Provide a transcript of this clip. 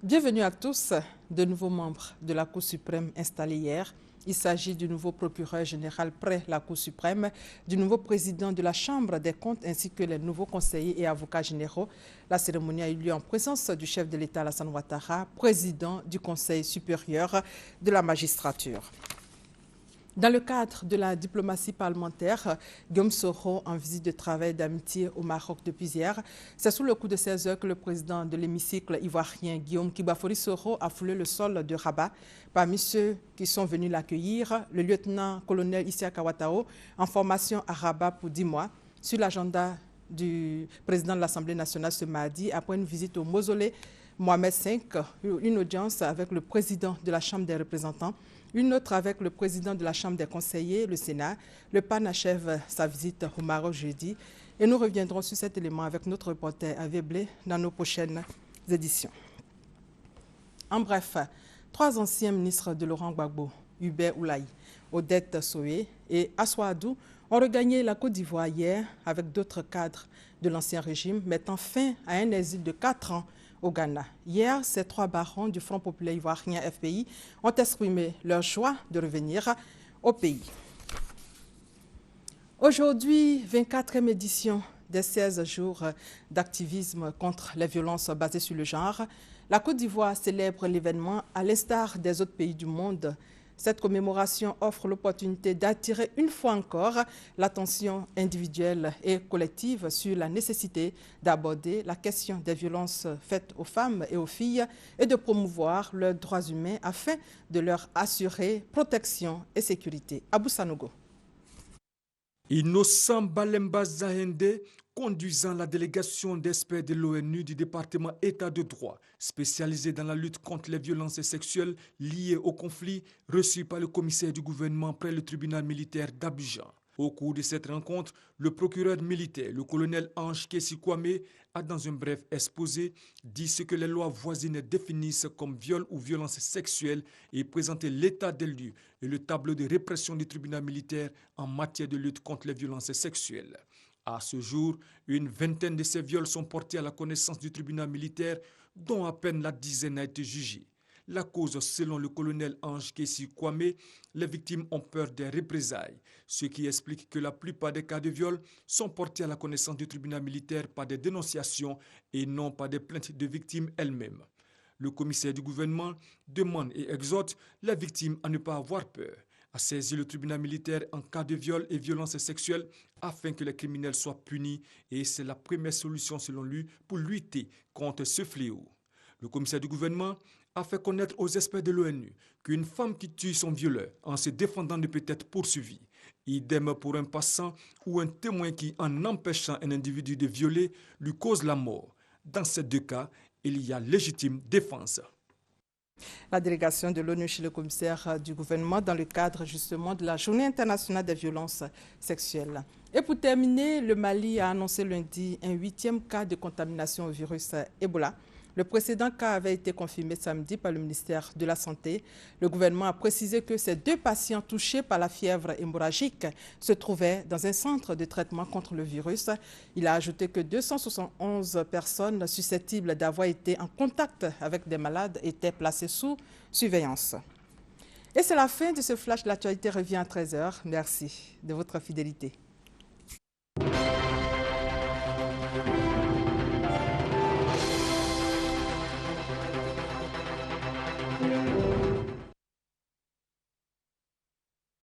Bienvenue à tous, de nouveaux membres de la Cour suprême installés hier. Il s'agit du nouveau procureur général près la Cour suprême, du nouveau président de la Chambre des comptes ainsi que les nouveaux conseillers et avocats généraux. La cérémonie a eu lieu en présence du chef de l'État Alassane Ouattara, président du Conseil supérieur de la magistrature. Dans le cadre de la diplomatie parlementaire, Guillaume Soro en visite de travail d'amitié au Maroc depuis hier. C'est sous le coup de 16 heures que le président de l'hémicycle ivoirien, Guillaume Kibafori Soro, a foulé le sol de Rabat. Parmi ceux qui sont venus l'accueillir, le lieutenant-colonel Isiaka Ouattao, en formation à Rabat pour 10 mois, sur l'agenda du président de l'Assemblée nationale ce mardi, après une visite au mausolée Mohamed V, une audience avec le président de la Chambre des représentants, une autre avec le président de la Chambre des conseillers, le Sénat. Le PAN achève sa visite au Maroc jeudi et nous reviendrons sur cet élément avec notre reporter Hervé Blé dans nos prochaines éditions. En bref, 3 anciens ministres de Laurent Gbagbo, Hubert Oulaye, Odette Soé et Assoadou, ont regagné la Côte d'Ivoire hier avec d'autres cadres de l'ancien régime, mettant fin à un exil de 4 ans au Ghana. Hier, ces 3 barons du Front populaire ivoirien FPI ont exprimé leur choix de revenir au pays. Aujourd'hui, 24e édition des 16 jours d'activisme contre les violences basées sur le genre. La Côte d'Ivoire célèbre l'événement à l'instar des autres pays du monde. Cette commémoration offre l'opportunité d'attirer une fois encore l'attention individuelle et collective sur la nécessité d'aborder la question des violences faites aux femmes et aux filles et de promouvoir leurs droits humains afin de leur assurer protection et sécurité. Abou Sanogo. Innocent Balemba Zahende, conduisant la délégation d'experts de l'ONU du département État de droit, spécialisé dans la lutte contre les violences sexuelles liées au conflit, reçu par le commissaire du gouvernement près le tribunal militaire d'Abidjan. Au cours de cette rencontre, le procureur militaire, le colonel Ange Kessi Kwame, a dans un bref exposé dit ce que les lois voisines définissent comme viol ou violence sexuelle et présenté l'état des lieux et le tableau de répression du tribunal militaire en matière de lutte contre les violences sexuelles. À ce jour, une vingtaine de ces viols sont portés à la connaissance du tribunal militaire, dont à peine la dizaine a été jugée. La cause, selon le colonel Ange Kessi Kwame, les victimes ont peur des représailles, ce qui explique que la plupart des cas de viol sont portés à la connaissance du tribunal militaire par des dénonciations et non par des plaintes de victimes elles-mêmes. Le commissaire du gouvernement demande et exhorte les victimes à ne pas avoir peur, à saisir le tribunal militaire en cas de viol et violence sexuelle afin que les criminels soient punis et c'est la première solution selon lui pour lutter contre ce fléau. Le commissaire du gouvernement a fait connaître aux experts de l'ONU qu'une femme qui tue son violeur en se défendant ne peut être poursuivie. Idem pour un passant ou un témoin qui, en empêchant un individu de violer, lui cause la mort. Dans ces 2 cas, il y a légitime défense. La délégation de l'ONU chez le commissaire du gouvernement dans le cadre justement de la Journée internationale des violences sexuelles. Et pour terminer, le Mali a annoncé lundi un 8e cas de contamination au virus Ebola. Le précédent cas avait été confirmé samedi par le ministère de la Santé. Le gouvernement a précisé que ces 2 patients touchés par la fièvre hémorragique se trouvaient dans un centre de traitement contre le virus. Il a ajouté que 271 personnes susceptibles d'avoir été en contact avec des malades étaient placées sous surveillance. Et c'est la fin de ce flash. L'actualité revient à 13 h. Merci de votre fidélité.